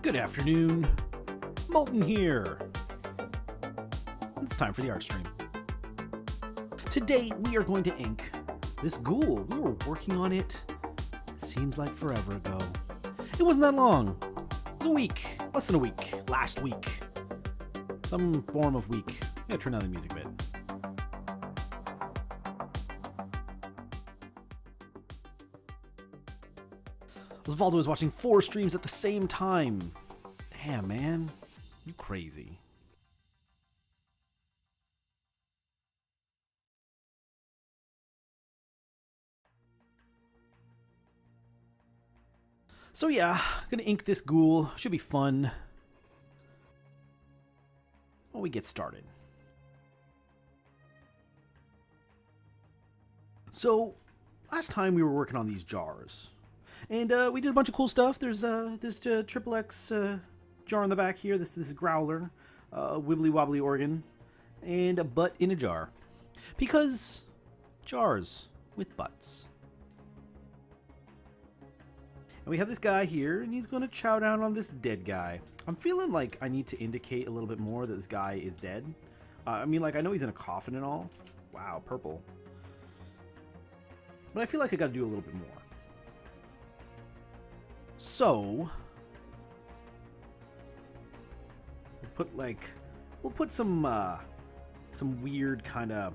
Good afternoon, Molten here. It's time for the Artstream. Today we are going to ink this ghoul. We were working on it, seems like forever ago. It wasn't that long. It was a week, less than a week, last week. Some form of week. I'm gonna turn down the music a bit. Osvaldo was watching 4 streams at the same time. Damn, man. You crazy. So yeah, gonna ink this ghoul. Should be fun. While we get started. So, last time we were working on these jars. And we did a bunch of cool stuff. There's this triple X jar in the back here. This growler, wibbly wobbly organ, and a butt in a jar. Because jars with butts. And we have this guy here, and he's going to chow down on this dead guy. I'm feeling like I need to indicate a little bit more that this guy is dead. I mean, like, I know he's in a coffin and all. Wow, purple. But I feel like I got to do a little bit more. So, we'll put some weird kind of,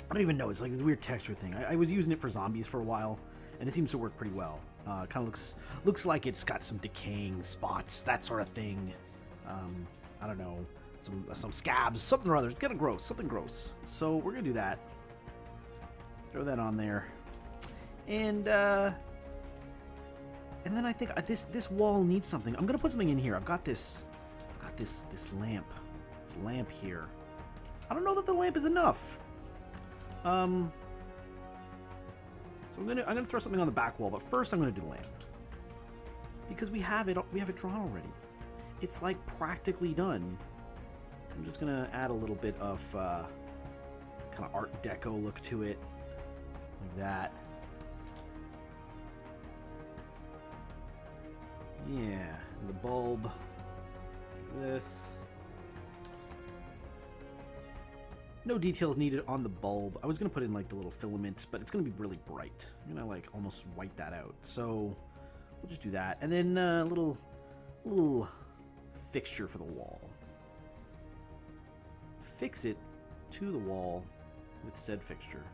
I don't even know, it's like this weird texture thing. I was using it for zombies for a while, and it seems to work pretty well. Kind of looks like it's got some decaying spots, that sort of thing. I don't know, some scabs, something or other. It's kind of gross, something gross. So we're gonna do that. Throw that on there, and then I think this wall needs something. I'm gonna put something in here. I've got this lamp. This lamp here. I don't know that the lamp is enough. So I'm gonna throw something on the back wall, but first I'm gonna do the lamp. Because we have it drawn already. It's like practically done. I'm just gonna add a little bit of kind of Art Deco look to it. Like that. Yeah, and the bulb, this. No details needed on the bulb. I was going to put in like the little filament, but it's going to be really bright. I'm going to like almost white that out. So we'll just do that. And then a little fixture for the wall. Fix it to the wall with said fixture.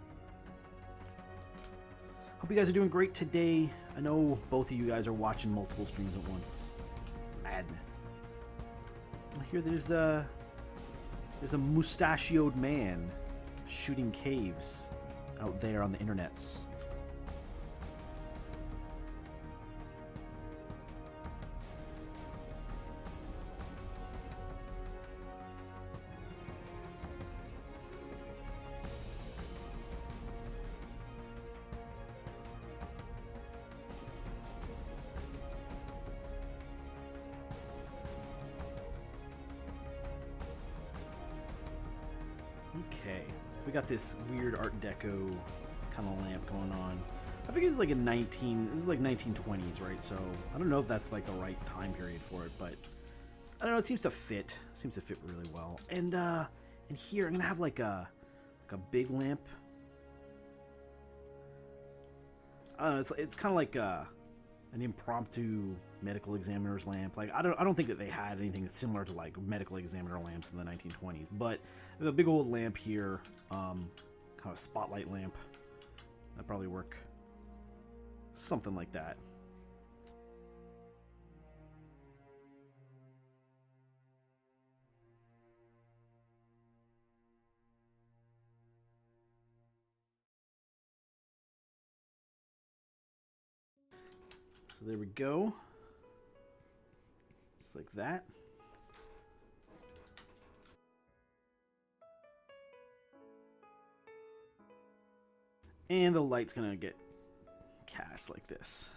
Hope you guys are doing great today. I know both of you guys are watching multiple streams at once. Madness. I hear there's a mustachioed man shooting caves out there on the internets. Okay, so we got this weird Art Deco kind of lamp going on. I figure it's like this is like 1920s, right? So I don't know if that's like the right time period for it, but I don't know. It seems to fit. Seems to fit really well. And here I'm gonna have like a big lamp. I don't know. It's kind of like an impromptu medical examiner's lamp. Like I don't think that they had anything that's similar to like medical examiner lamps in the 1920s, but a big old lamp here, kind of a spotlight lamp. That'd probably work. Something like that. So there we go. Just like that. And the light's gonna get cast like this.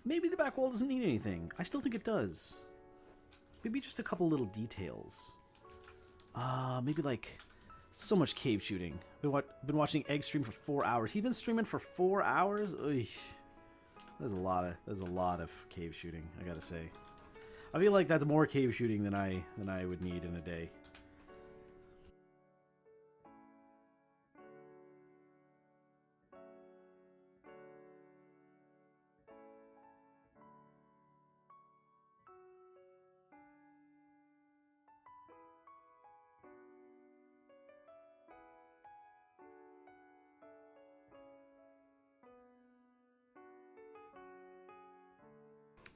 Maybe the back wall doesn't need anything. I still think it does. Maybe just a couple little details. Maybe like So much cave shooting. Been watching Egg stream for 4 hours. He's been streaming for 4 hours? Ugh. There's a lot of cave shooting, I gotta say. I feel like that's more cave shooting than I would need in a day.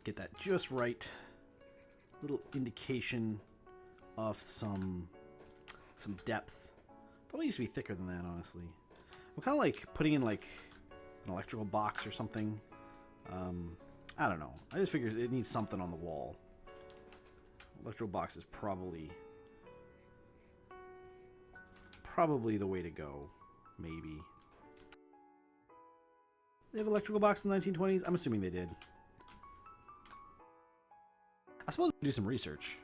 Get that just right. Little indication of some depth. Probably used to be thicker than that, honestly. I'm kind of like putting in like an electrical box or something. I don't know. I just figured it needs something on the wall. Electrical box is probably the way to go. Maybe. They have electrical box in the 1920s? I'm assuming they did. I suppose we do some research.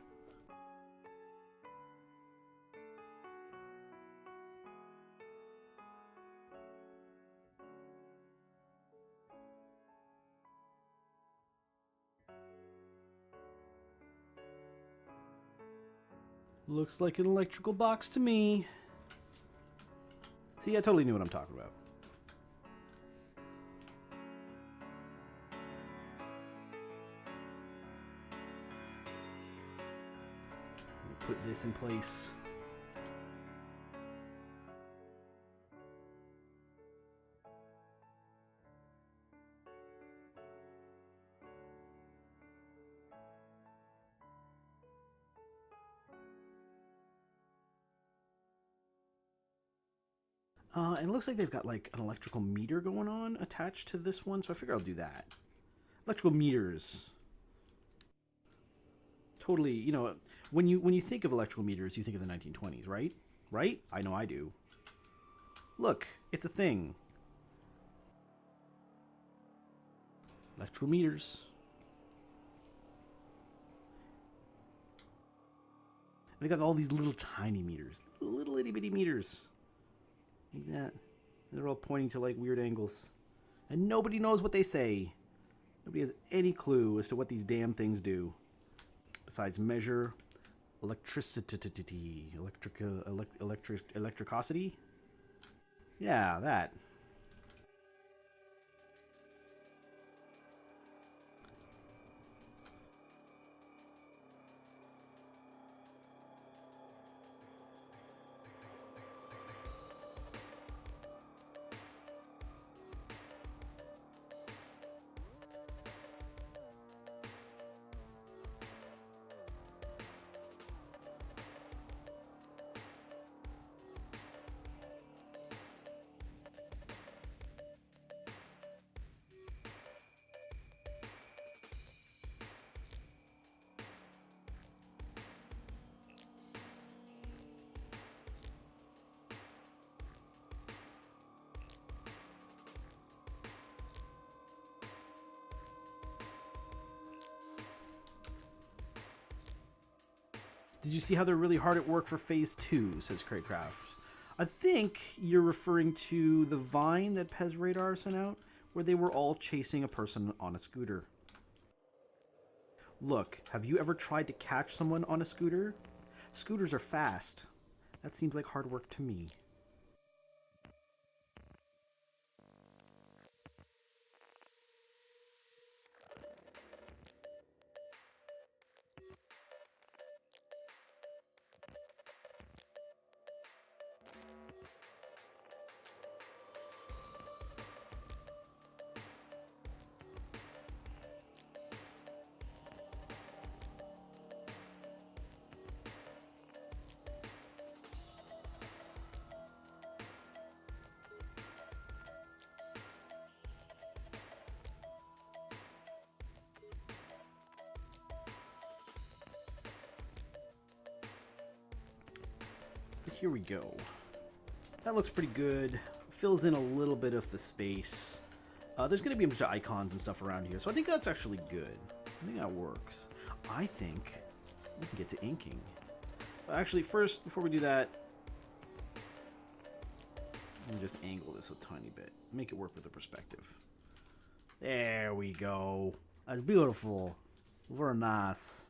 Looks like an electrical box to me. See, I totally knew what I'm talking about. Put this in place. And it looks like they've got like an electrical meter going on attached to this one, so I figure I'll do that. Electrical meters. Totally, you know, when you think of electrical meters, you think of the 1920s, right? Right? I know I do. Look, it's a thing. Electrical meters. And they got all these little tiny meters. Little itty bitty meters. Like that. They're all pointing to like weird angles. And nobody knows what they say. Nobody has any clue as to what these damn things do. Besides measure electricity. Electricosity? Yeah, that. Did you see how they're really hard at work for phase 2, says Craycraft. I think you're referring to the vine that Pez Radar sent out, where they were all chasing a person on a scooter. Look, have you ever tried to catch someone on a scooter? Scooters are fast. That seems like hard work to me. So here we go. That looks pretty good. Fills in a little bit of the space. There's going to be a bunch of icons and stuff around here, so I think that's actually good. I think that works. I think we can get to inking. Actually, first, before we do that, Let me just angle this a tiny bit. Make it work with the perspective. There we go. That's beautiful. Very nice.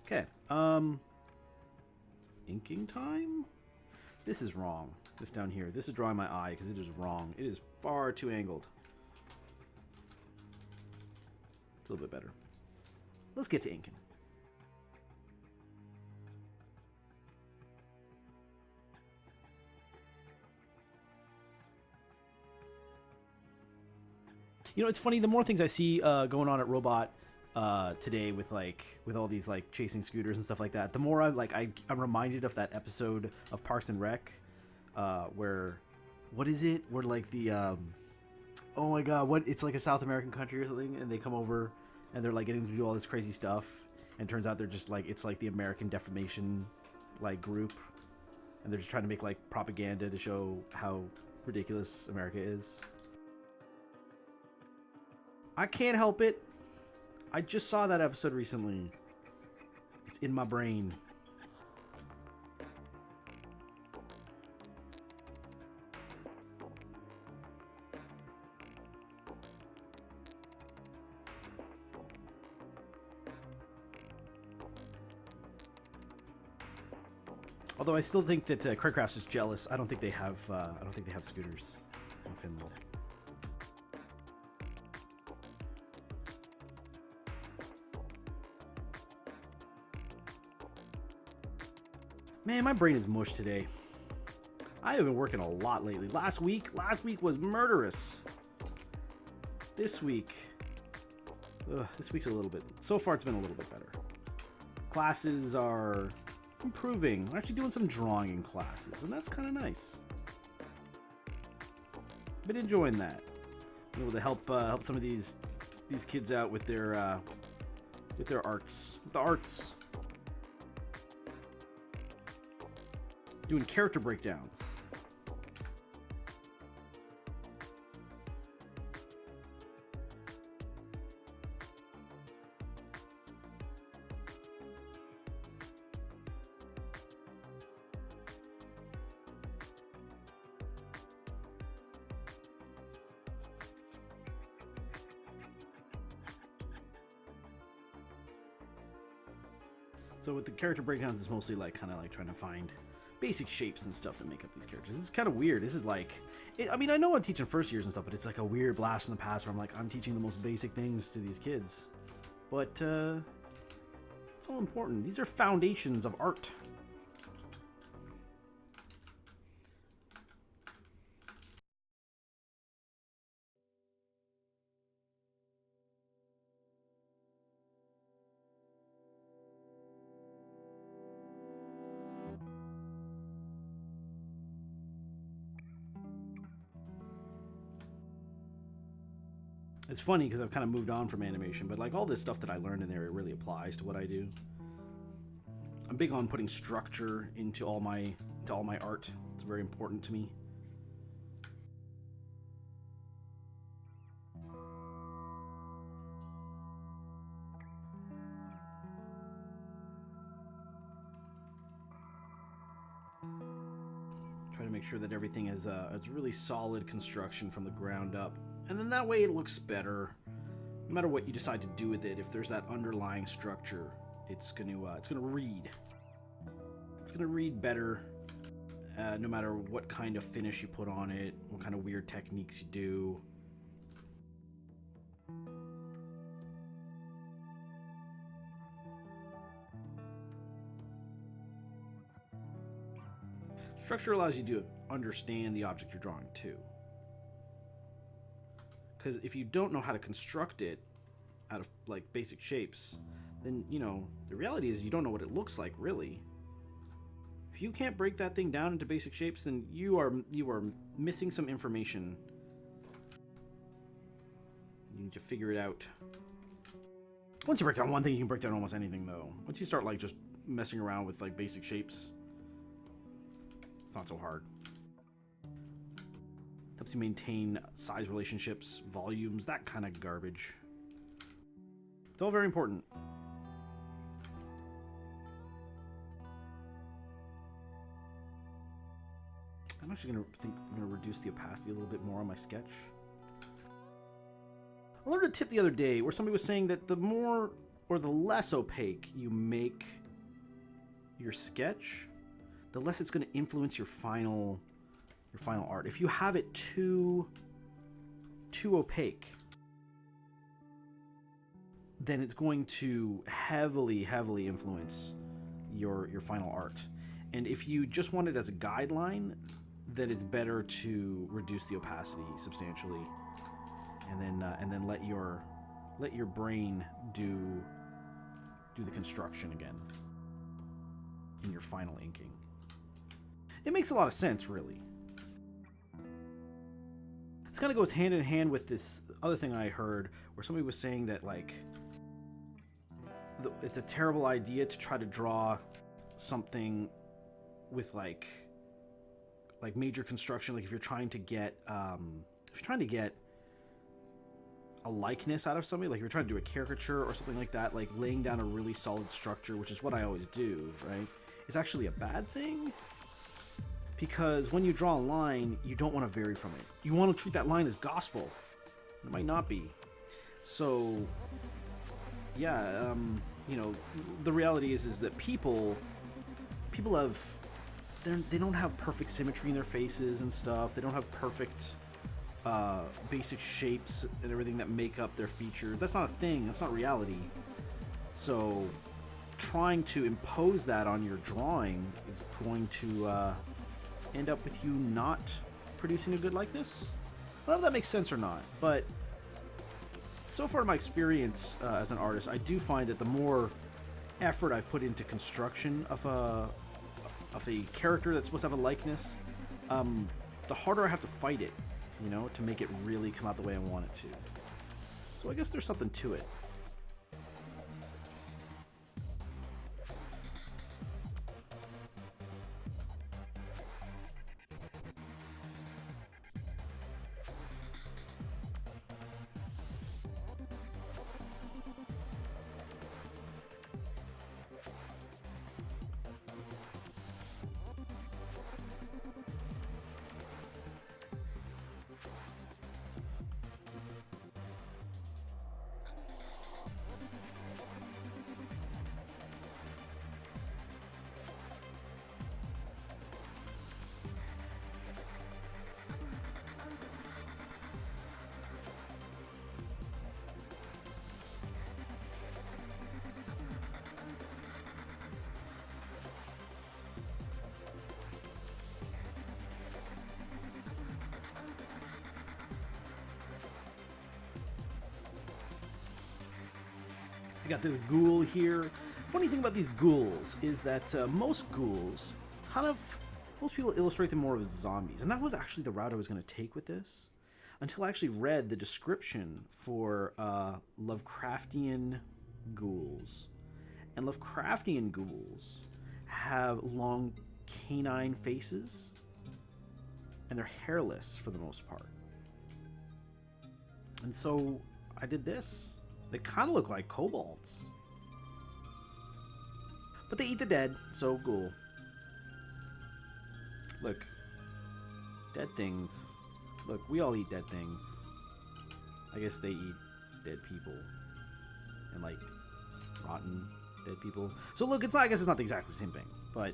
Okay. Inking time? This is wrong. This down here. This is drawing my eye because it is wrong. It is far too angled. It's a little bit better. Let's get to inking. You know, it's funny. The more things I see going on at Robot today with all these like chasing scooters and stuff like that, the more I'm reminded of that episode of Parks and Rec where what is it? Where like the oh my god, what it's like a South American country or something, and they come over and they're like getting to do all this crazy stuff, and it turns out they're just like it's like the American Defamation like group, and they're just trying to make like propaganda to show how ridiculous America is. I can't help it. I just saw that episode recently. It's in my brain. Although I still think that Craycraft's is jealous. I don't think they have. I don't think they have scooters in Finland. Man, my brain is mush today. I have been working a lot lately. Last week was murderous. This week's a little bit. So far, it's been a little bit better. Classes are improving. I'm actually doing some drawing in classes, and that's kind of nice. Been enjoying that. Being able to help some of these kids out with their arts. With the arts. Doing character breakdowns. So with the character breakdowns, it's mostly like kind of like trying to find basic shapes and stuff that make up these characters. It's kind of weird. This is like, I mean, I know I'm teaching first years and stuff, but it's like a weird blast from the past where I'm like, I'm teaching the most basic things to these kids. But it's all important. These are foundations of art. It's funny because I've kind of moved on from animation, but like all this stuff that I learned in there, it really applies to what I do. I'm big on putting structure into all my art. It's very important to me. Try to make sure that everything is it's really solid construction from the ground up. And then that way it looks better. No matter what you decide to do with it, if there's that underlying structure, it's gonna read. It's gonna read better, no matter what kind of finish you put on it, what kind of weird techniques you do. Structure allows you to understand the object you're drawing too. Because if you don't know how to construct it out of like basic shapes, then you know the reality is you don't know what it looks like really. If you can't break that thing down into basic shapes, then you are missing some information. You need to figure it out. Once you break down one thing, you can break down almost anything though. Once you start like just messing around with like basic shapes, it's not so hard. Helps you maintain size relationships, volumes, that kind of garbage. It's all very important. I'm actually going to reduce the opacity a little bit more on my sketch. I learned a tip the other day where somebody was saying that the more or the less opaque you make your sketch, the less it's going to influence your final art. If you have it too opaque, then it's going to heavily influence your final art. And if you just want it as a guideline, then it's better to reduce the opacity substantially, and then let your brain do the construction again in your final inking. It makes a lot of sense, really. This kind of goes hand in hand with this other thing I heard where somebody was saying that, like, it's a terrible idea to try to draw something with like major construction. Like if you're trying to get a likeness out of somebody, like if you're trying to do a caricature or something like that, like laying down a really solid structure, which is what I always do, right? It's actually a bad thing, because when you draw a line, you don't want to vary from it. You want to treat that line as gospel. It might not be. So yeah, the reality is that people they don't have perfect symmetry in their faces and stuff. They don't have perfect basic shapes and everything that make up their features. That's not a thing. That's not reality. So trying to impose that on your drawing is going to end up with you not producing a good likeness. I don't know if that makes sense or not, but so far in my experience as an artist, I do find that the more effort I've put into construction of a character that's supposed to have a likeness, the harder I have to fight it, to make it really come out the way I want it to. So I guess there's something to it. You got this ghoul here. Funny thing about these ghouls is that most ghouls most people illustrate them more as zombies, and that was actually the route I was going to take with this until I actually read the description for Lovecraftian ghouls. And Lovecraftian ghouls have long canine faces, and they're hairless for the most part. And so I did this. They kind of look like kobolds. But they eat the dead, so ghoul. Look. Dead things. Look, we all eat dead things. I guess they eat dead people. And, like, rotten dead people. So look, I guess it's not exactly the same thing, but...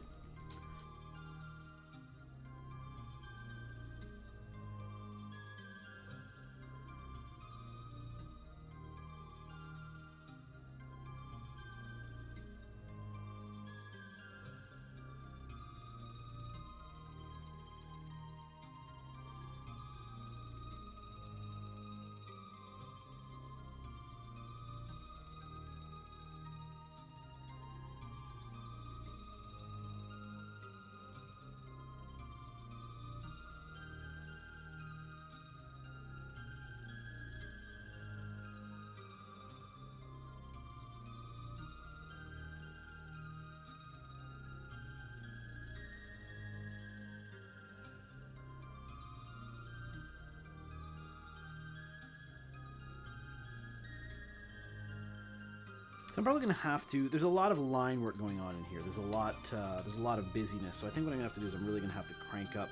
So I'm probably going to have to... There's a lot of line work going on in here. There's a lot of busyness. So I think what I'm going to have to do is I'm really going to have to crank up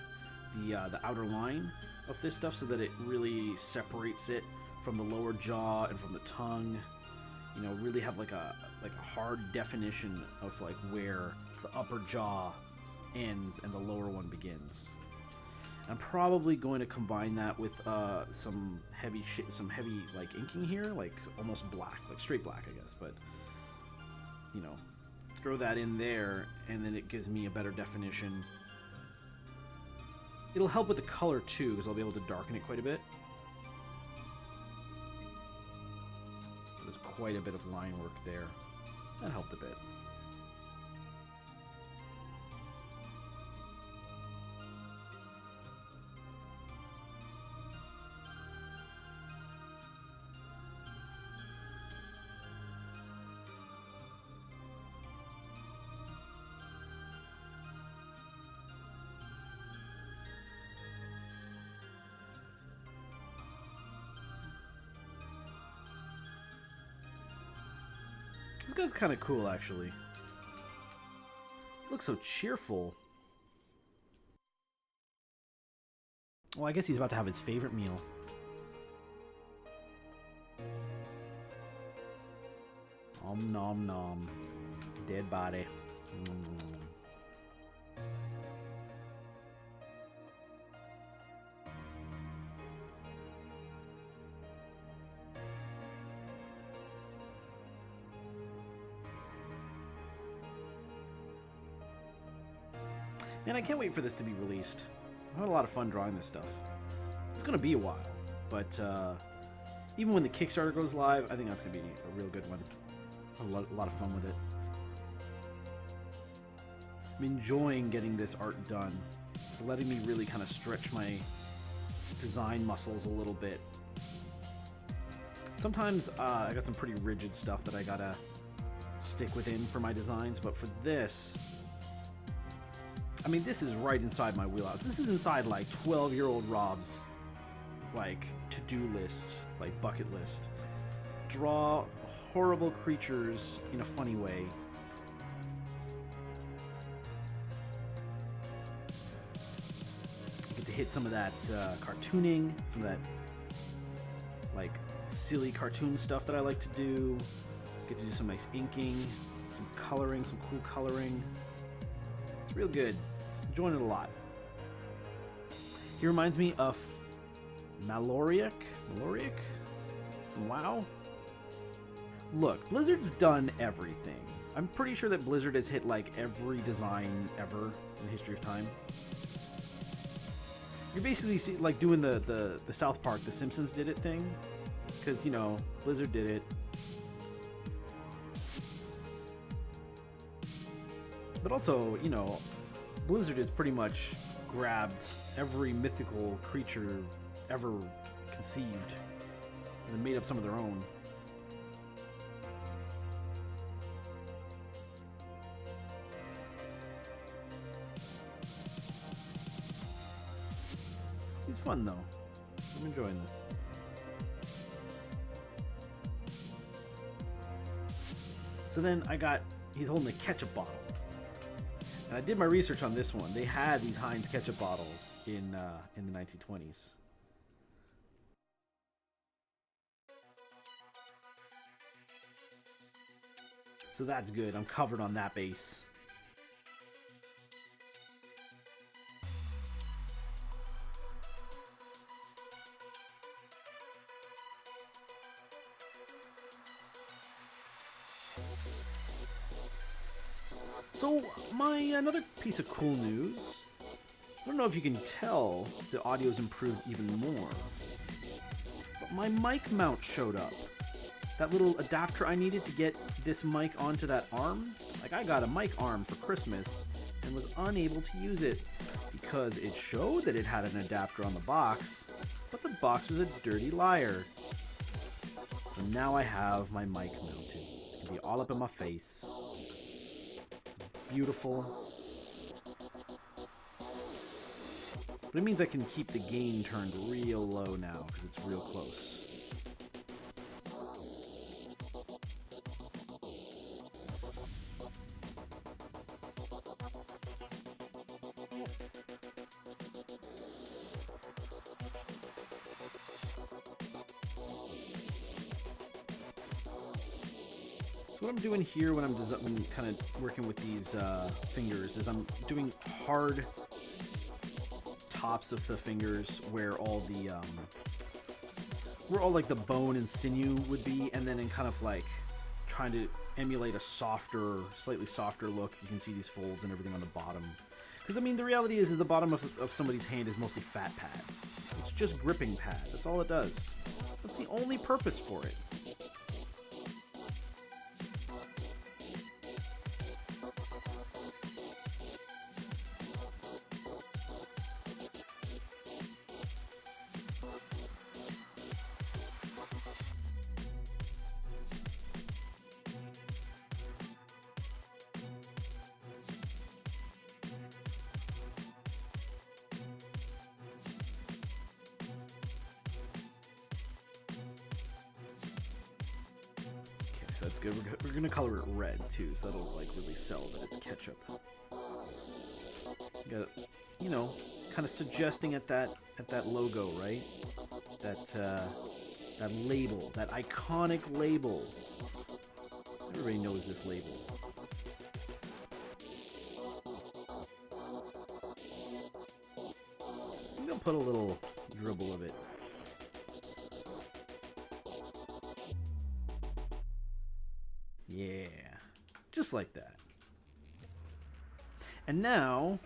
the outer line of this stuff so that it really separates it from the lower jaw and from the tongue. You know, really have like a hard definition of like where the upper jaw ends and the lower one begins. I'm probably going to combine that with some heavy like inking here, like almost black, like straight black, I guess. But you know, throw that in there, and then it gives me a better definition. It'll help with the color too, because I'll be able to darken it quite a bit. There's quite a bit of line work there. That helped a bit. This guy's kind of cool, actually. He looks so cheerful. Well, I guess he's about to have his favorite meal. Om nom nom. Dead body. Man, I can't wait for this to be released. I had a lot of fun drawing this stuff. It's going to be a while, but even when the Kickstarter goes live, I think that's going to be a real good one. A lot of fun with it. I'm enjoying getting this art done. It's letting me really kind of stretch my design muscles a little bit. Sometimes I got some pretty rigid stuff that I gotta stick within for my designs, but for this, I mean, this is right inside my wheelhouse. This is inside, like, 12-year-old Rob's, like, to-do list, like, bucket list. Draw horrible creatures in a funny way. Get to hit some of that cartooning, some of that, like, silly cartoon stuff that I like to do. Get to do some nice inking, some coloring, some cool coloring. It's real good. Enjoying it a lot. He reminds me of Maloriak from WoW. Look, Blizzard's done everything. I'm pretty sure that Blizzard has hit like every design ever in the history of time. You're basically like doing the South Park, The Simpsons did it thing, because you know Blizzard did it. But also, you know, Blizzard has pretty much grabbed every mythical creature ever conceived and then made up some of their own. It's fun though. I'm enjoying this. So then he's holding a ketchup bottle. And I did my research on this one. They had these Heinz ketchup bottles in the 1920s. So that's good. I'm covered on that base. So, another piece of cool news. I don't know if you can tell the audio's improved even more, but my mic mount showed up. That little adapter I needed to get this mic onto that arm. Like, I got a mic arm for Christmas and was unable to use it because it showed that it had an adapter on the box, but the box was a dirty liar. So now I have my mic mounted. It can be all up in my face. Beautiful. But it means I can keep the gain turned real low now because it's real close. So what I'm doing here when I'm kind of working with these fingers is I'm doing hard tops of the fingers where all the like the bone and sinew would be, and then in kind of like trying to emulate a softer, slightly softer look. You can see these folds and everything on the bottom. Because, I mean, the reality is the bottom of somebody's hand is mostly fat pad. It's just gripping pad. That's all it does. That's the only purpose for it. That's good. We're gonna color it red too, so that'll like really sell that it's ketchup. Got, you know, kind of suggesting at that logo, right? That label, that iconic label. Everybody knows this label. I'm gonna put a little dribble of it. Yeah, just like that. And now,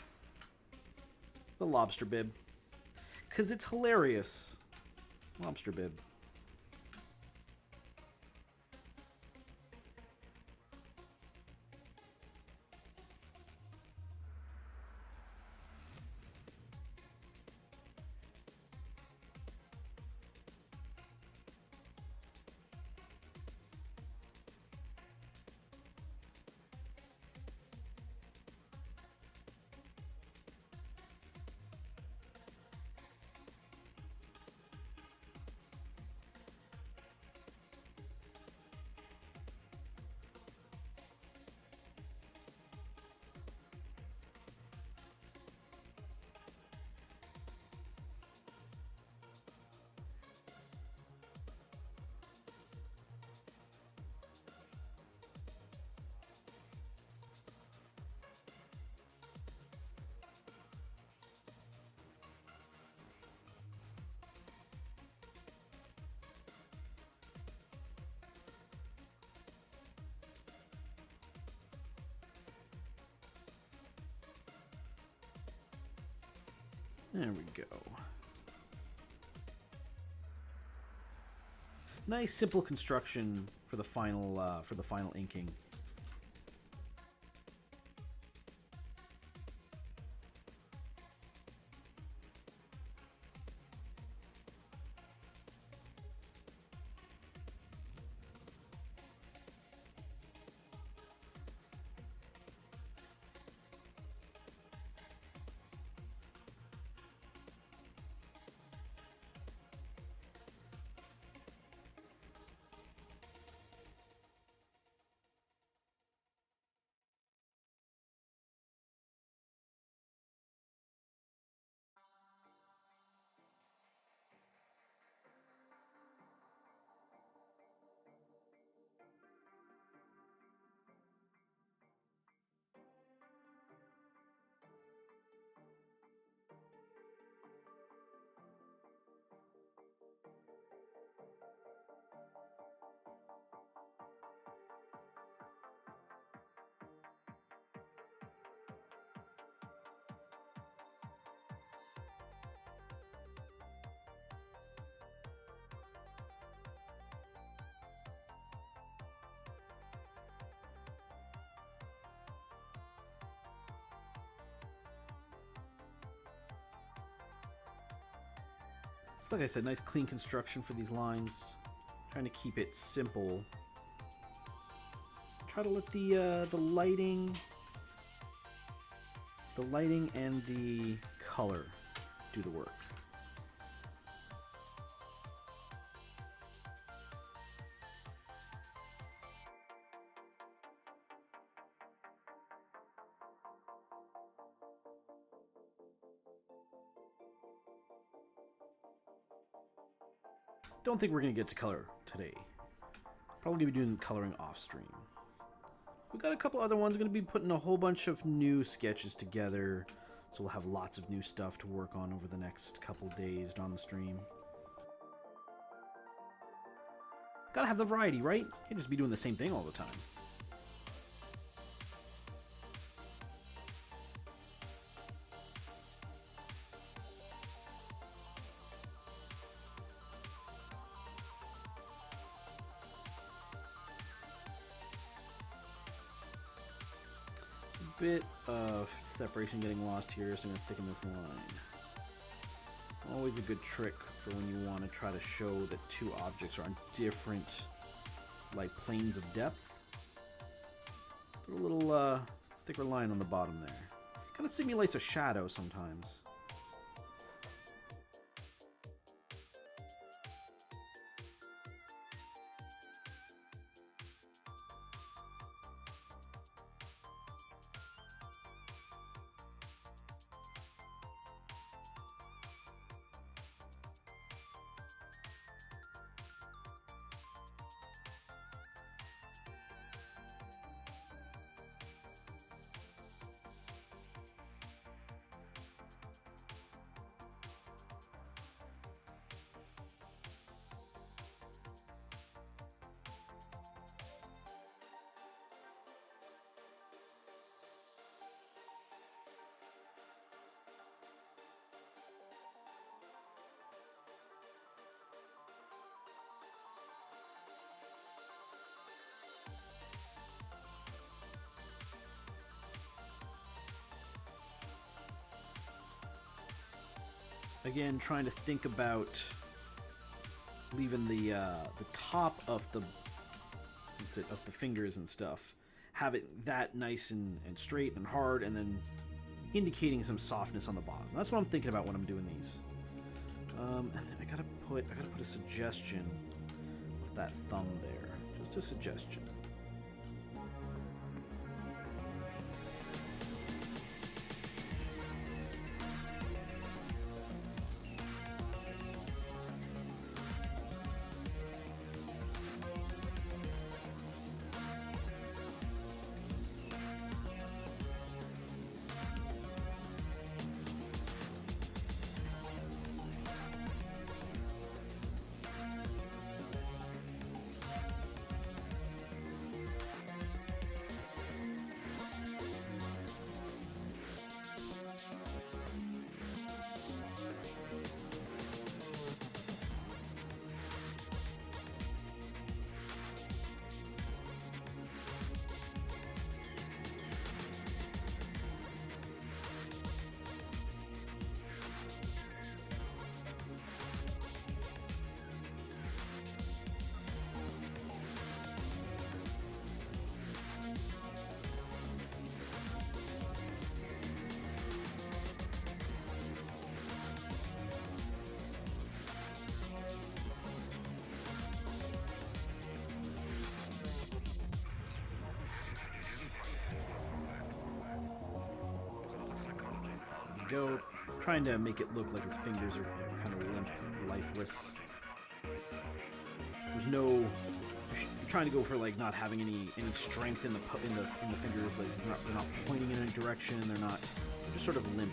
the lobster bib. Because it's hilarious. Lobster bib. There we go. Nice simple construction for the final inking. Like I said, nice clean construction for these lines. Trying to keep it simple. Try to let the lighting and the color do the work. Don't think we're going to get to color today. Probably going to be doing coloring off stream. we got a couple other ones. We're going to be putting a whole bunch of new sketches together. So we'll have lots of new stuff to work on over the next couple days on the stream. Gotta have the variety, right? Can't just be doing the same thing all the time. Bit of separation getting lost here, so I'm going to thicken this line. Always a good trick for when you want to try to show that two objects are on different planes of depth. Put a little thicker line on the bottom there. Kind of simulates a shadow sometimes. Again, trying to think about leaving the top of the fingers and stuff, have it that nice and straight and hard, and then indicating some softness on the bottom. That's what I'm thinking about when I'm doing these. And I gotta put a suggestion of that thumb there, just a suggestion. Go trying to make it look like his fingers are kind of limp, lifeless. There's no trying to go for like not having any strength in the fingers. Like they're not pointing in any direction. They're just sort of limp.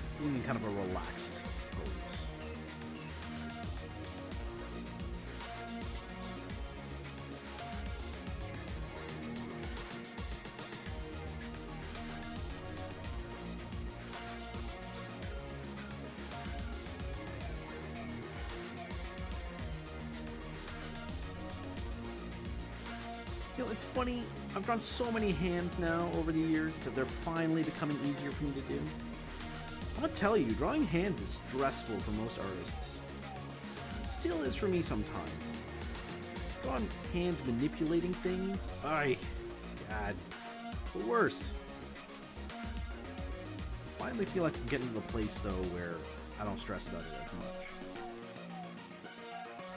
Seeming kind of a relaxed pose. You know, it's funny, I've drawn so many hands now over the years that they're finally becoming easier for me to do. I'm gonna tell you, drawing hands is stressful for most artists. It still is for me sometimes. Drawing hands manipulating things, God, the worst. I finally feel like I'm getting to the place though where I don't stress about it as much.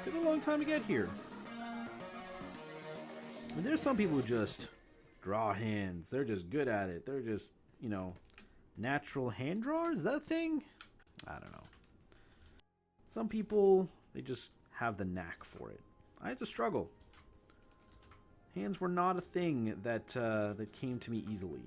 Took a long time to get here. I mean, there's some people who just draw hands. They're just good at it. They're just, you know, natural hand drawers. Is that a thing? I don't know. Some people, they just have the knack for it. I had to struggle. Hands were not a thing that that came to me easily.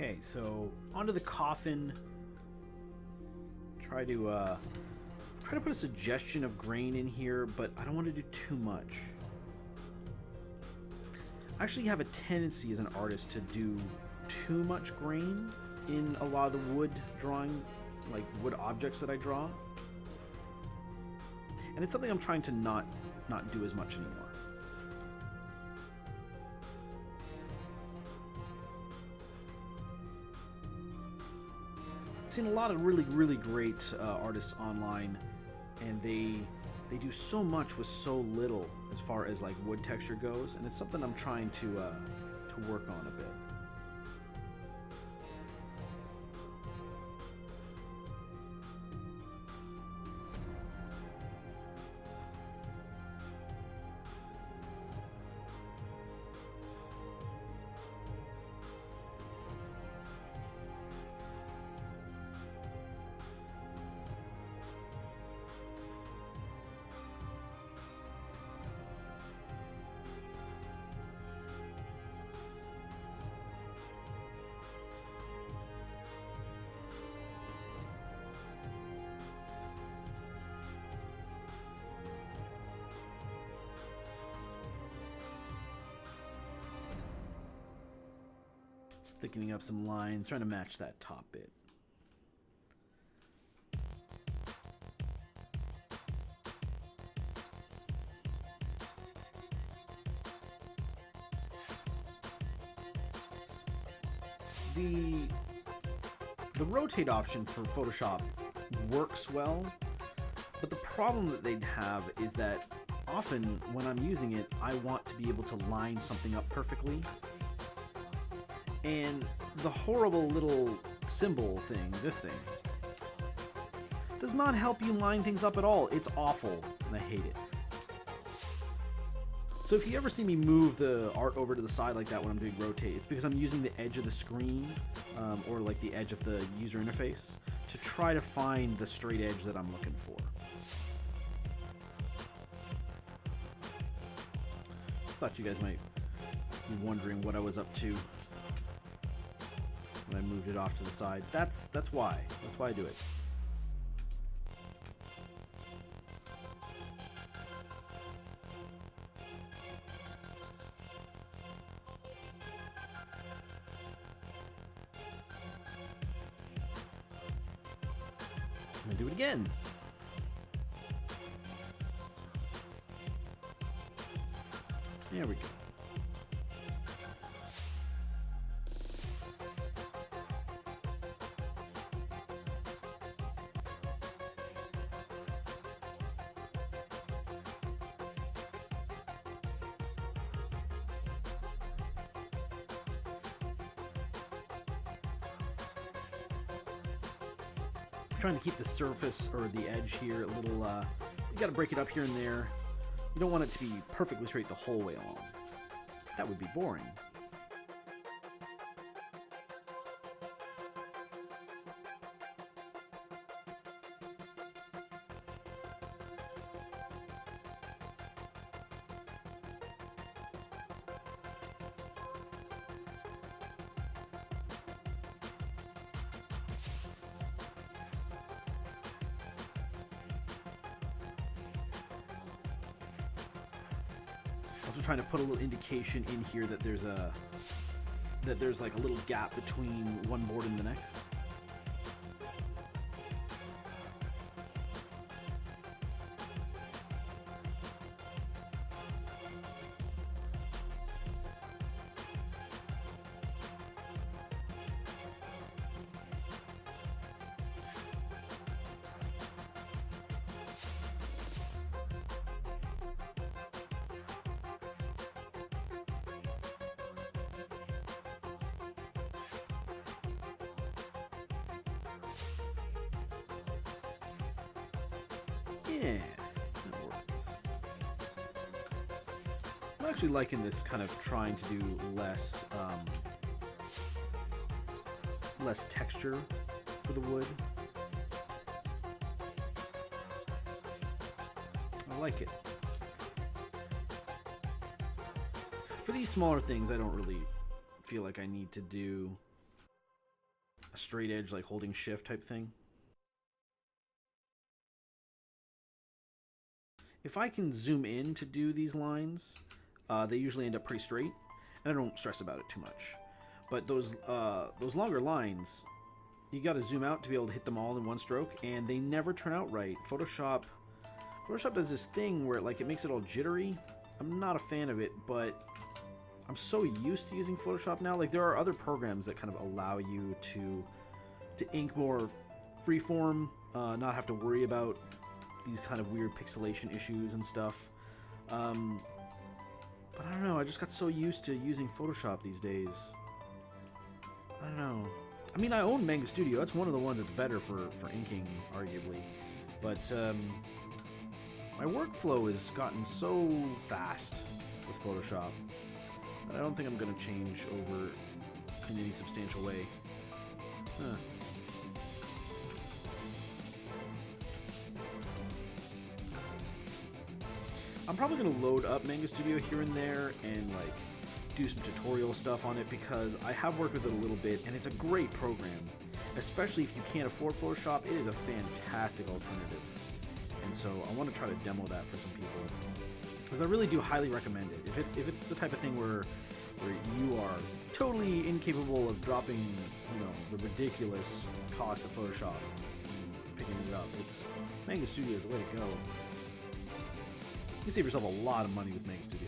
Okay, so onto the coffin. Try to put a suggestion of grain in here, but I don't want to do too much. I actually have a tendency as an artist to do too much grain in a lot of the wood drawing, like wood objects that I draw. And it's something I'm trying to not do as much anymore. I've seen a lot of really great artists online, and they do so much with so little as far as like wood texture goes, and it's something I'm trying to work on a bit. Thickening up some lines, trying to match that top bit. The rotate option for Photoshop works well, but the problem that they'd have is that often when I'm using it, I want to be able to line something up perfectly. And the horrible little symbol thing, this thing, does not help you line things up at all. It's awful, and I hate it. So if you ever see me move the art over to the side like that when I'm doing rotate, it's because I'm using the edge of the screen, or like the edge of the user interface, to try to find the straight edge that I'm looking for. Thought you guys might be wondering what I was up to when I moved it off to the side. That's why. That's why I do it. I'm gonna do it again. There we go. Trying to keep the surface or the edge here a little, you gotta break it up here and there. You don't want it to be perfectly straight the whole way along. That would be boring. Also trying to put a little indication in here that there's like a little gap between one board and the next. Yeah, that works. I'm actually liking this kind of trying to do less texture for the wood. I like it. For these smaller things, I don't really feel like I need to do a straight edge, like holding shift type thing. If I can zoom in to do these lines, they usually end up pretty straight, and I don't stress about it too much. But those longer lines, you got to zoom out to be able to hit them all in one stroke, and they never turn out right. Photoshop does this thing where it makes it all jittery. I'm not a fan of it, but I'm so used to using Photoshop now. Like, there are other programs that kind of allow you to ink more freeform, not have to worry about these kind of weird pixelation issues and stuff. But I don't know, I just got so used to using Photoshop these days. I don't know. I mean, I own Manga Studio. That's one of the ones that's better for inking, arguably. But my workflow has gotten so fast with Photoshop that I don't think I'm going to change over in any substantial way. Huh. I'm probably going to load up Manga Studio here and there and do some tutorial stuff on it, because I have worked with it a little bit and it's a great program. Especially if you can't afford Photoshop, it is a fantastic alternative. And so I want to try to demo that for some people, because I really do highly recommend it. If it's the type of thing where you are totally incapable of dropping, the ridiculous cost of Photoshop and picking it up, Manga Studio is the way to go. You can save yourself a lot of money with Manga Studio.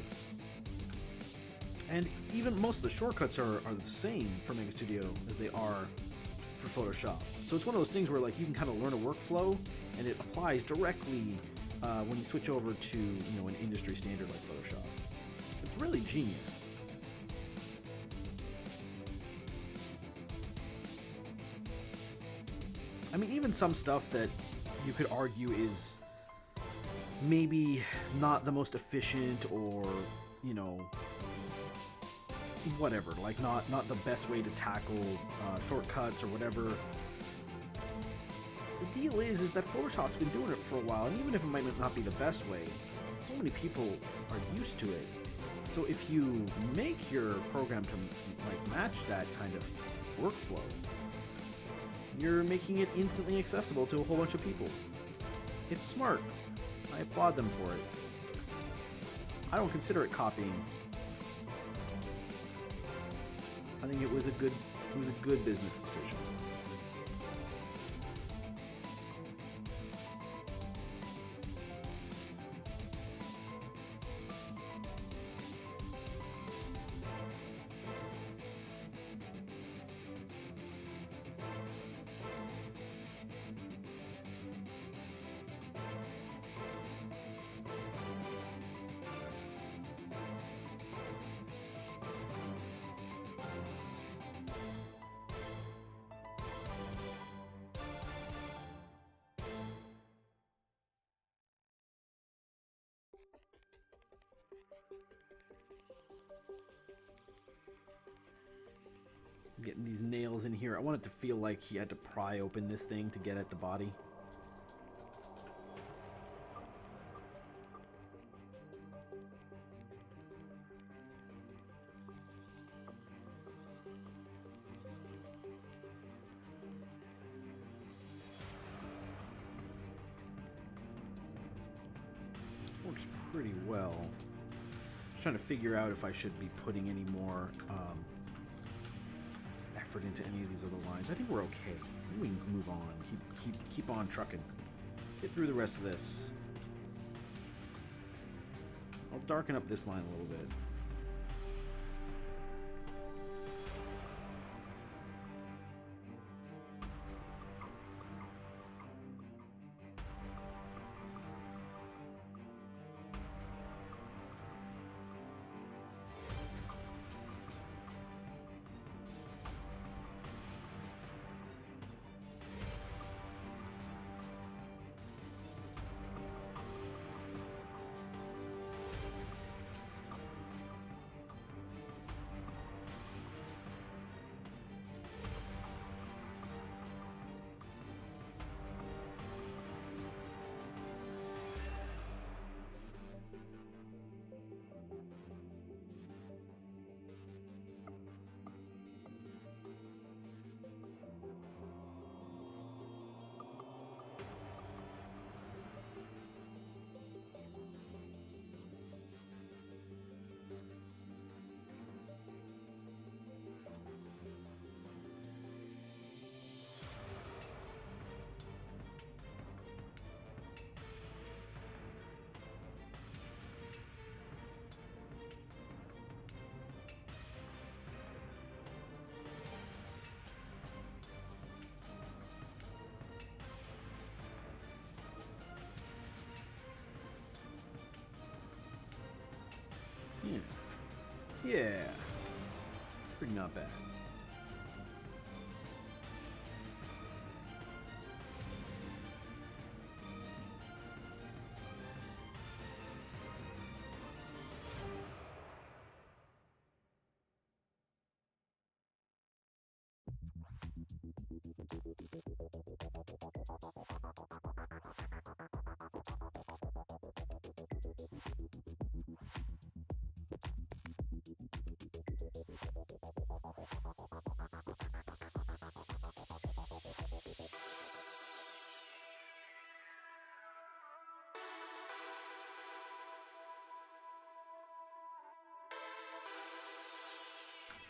And even most of the shortcuts are the same for Manga Studio as they are for Photoshop. So it's one of those things where you can kind of learn a workflow, and it applies directly when you switch over to an industry standard like Photoshop. It's really genius. I mean, even some stuff that you could argue is maybe not the most efficient, or whatever, not the best way to tackle shortcuts or whatever. The deal is that Photoshop's been doing it for a while, and even if it might not be the best way, so many people are used to it. So if you make your program to match that kind of workflow, you're making it instantly accessible to a whole bunch of people. It's smart. I applaud them for it. I don't consider it copying. I think it was a good business decision. Getting these nails in here. I want it to feel like he had to pry open this thing to get at the body. Works pretty well. Trying to figure out if I should be putting any more effort into any of these other lines. I think we're okay. I think we can move on. Keep on trucking. Get through the rest of this. I'll darken up this line a little bit. Yeah. Pretty not bad.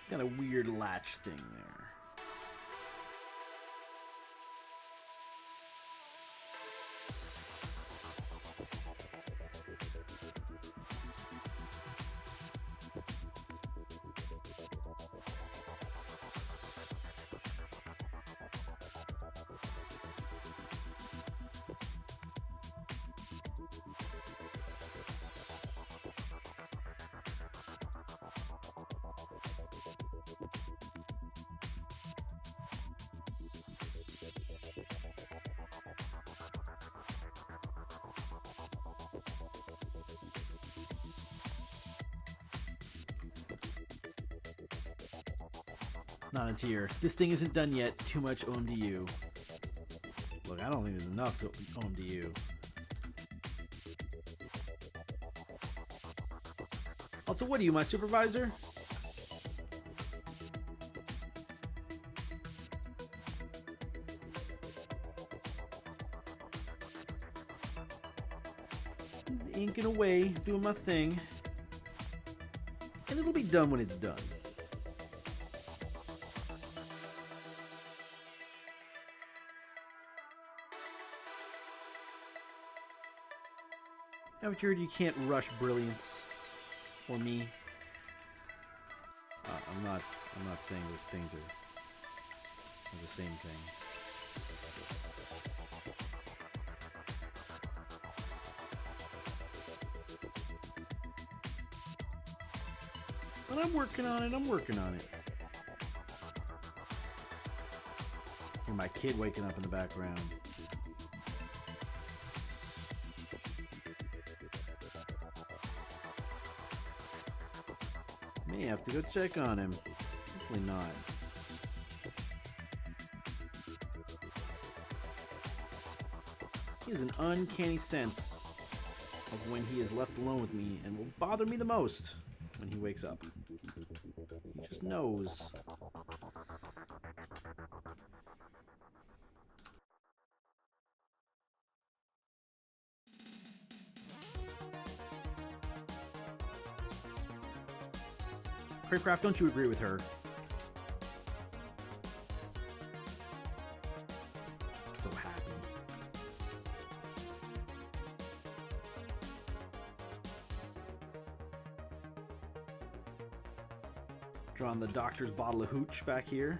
Got a weird latch thing there. Nana's here. This thing isn't done yet. Too much OMDU. Look, I don't think there's enough to OMDU. Also, what are you, my supervisor? Inking away, doing my thing. And it'll be done when it's done. Haven't you heard you can't rush brilliance? Or me? I'm not saying those things are the same thing. But I'm working on it. Hear my kid waking up in the background. May have to go check on him. Hopefully not. He has an uncanny sense of when he is left alone with me and will bother me the most when he wakes up. He just knows. Craycraft, don't you agree with her? So happy. Drawing the doctor's bottle of hooch back here.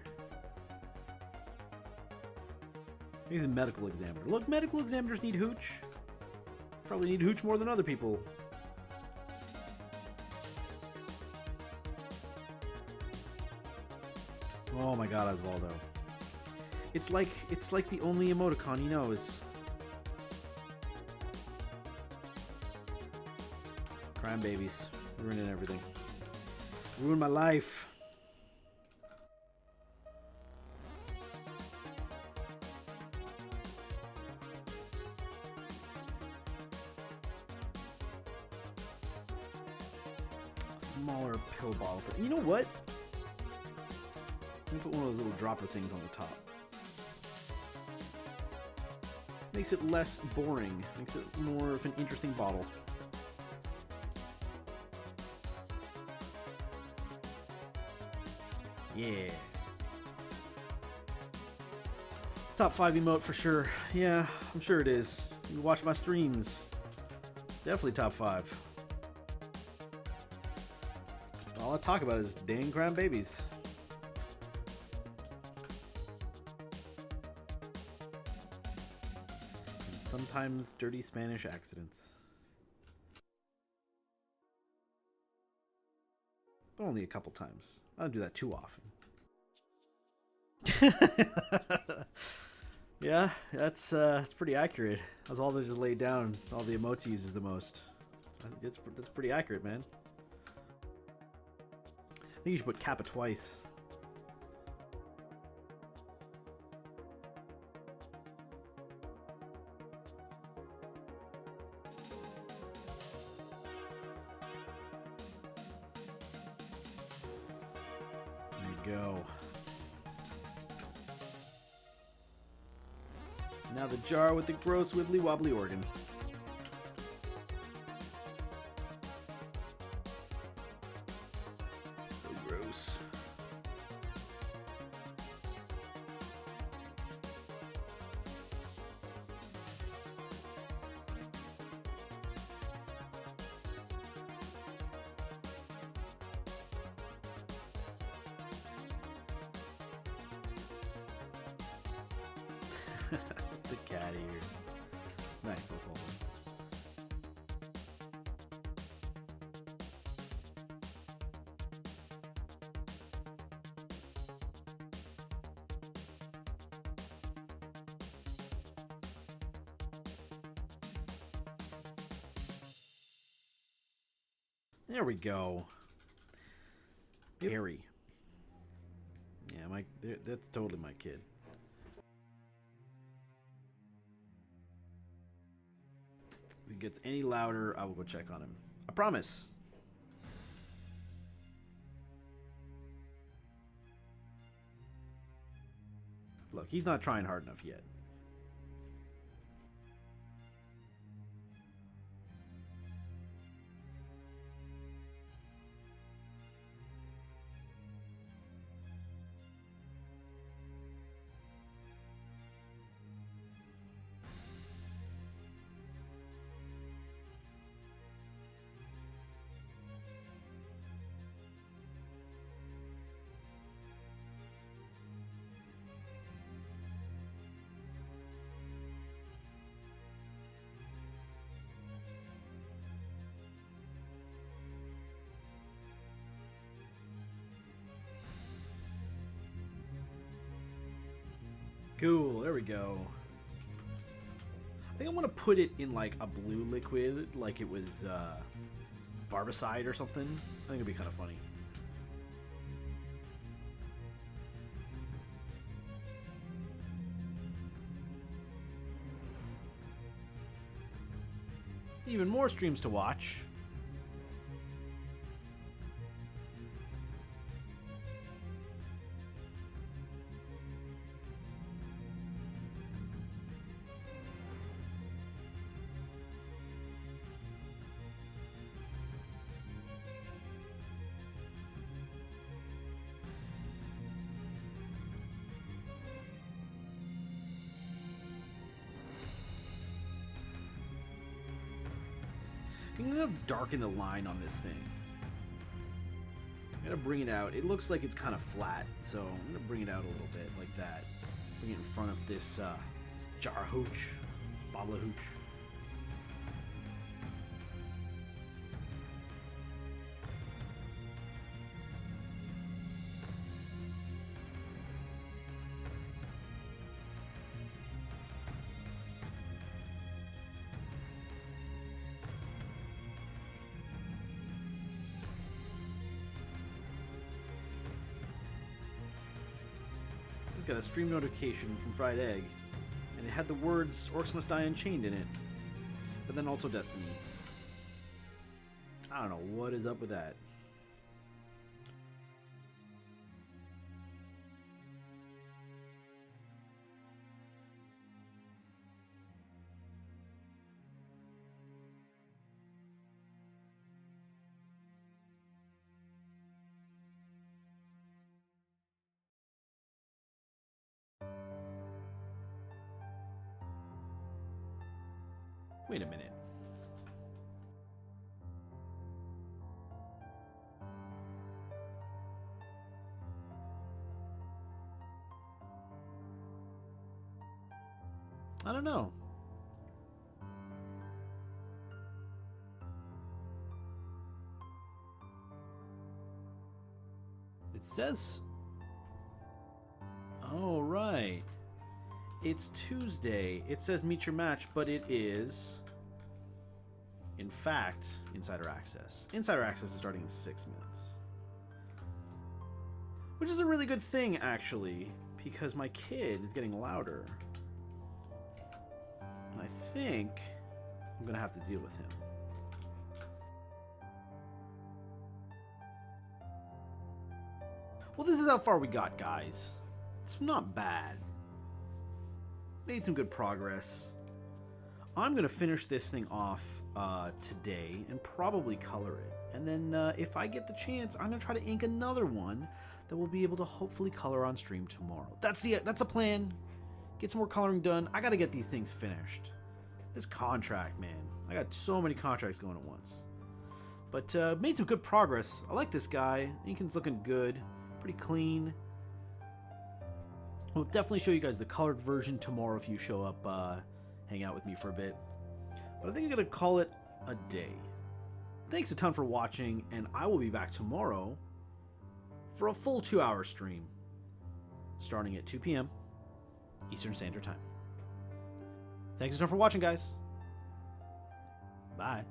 He's a medical examiner. Look, medical examiners need hooch. Probably need hooch more than other people. Oh my god, Osvaldo. It's like the only emoticon he knows. Crime babies. Ruining everything. Ruined my life. Smaller pill bottle. You know what? Let me put one of those little dropper things on the top. Makes it less boring. Makes it more of an interesting bottle. Yeah. Top 5 emote for sure. Yeah, I'm sure it is. You watch my streams. Definitely top 5. All I talk about is dang crime babies. And sometimes dirty Spanish accidents. But only a couple times. I don't do that too often. Yeah, that's pretty accurate. Osvaldo just laid down all the emotes he uses the most. That's pretty accurate, man. I think you should put Kappa twice. There you go. Now the jar with the gross wibbly wobbly organ. So gross. The cat ears. Nice, let's hold on. There we go. Harry. Yeah, that's totally my kid. If he gets any louder, I will go check on him. I promise. Look, he's not trying hard enough yet. Cool, there we go. I think I want to put it in like a blue liquid, like it was barbicide or something. I think it'd be kind of funny. Even more streams to watch. I'm gonna darken the line on this thing. I'm gonna bring it out. It looks like it's kind of flat, so I'm gonna bring it out a little bit like that. Bring it in front of this jar of hooch, bottle of hooch. Got a stream notification from Fried Egg, and it had the words "Orcs Must Die Unchained" in it, but then also Destiny. I don't know what is up with that. Wait a minute. I don't know. It says... Oh, right. It's Tuesday. It says meet your match, but it is... in fact, Insider Access. Insider Access is starting in 6 minutes. Which is a really good thing, actually, because my kid is getting louder. And I think I'm going to have to deal with him. Well, this is how far we got, guys. It's not bad. Made some good progress. I'm going to finish this thing off today and probably color it. And then if I get the chance, I'm going to try to ink another one that we'll be able to hopefully color on stream tomorrow. That's a plan. Get some more coloring done. I got to get these things finished. This contract, man. I got so many contracts going at once. But made some good progress. I like this guy. Inking's looking good. Pretty clean. We'll definitely show you guys the colored version tomorrow if you show up, hang out with me for a bit. But I think I'm going to call it a day. Thanks a ton for watching, and I will be back tomorrow for a full 2-hour stream, starting at 2 p.m. Eastern Standard Time. Thanks a ton for watching, guys. Bye.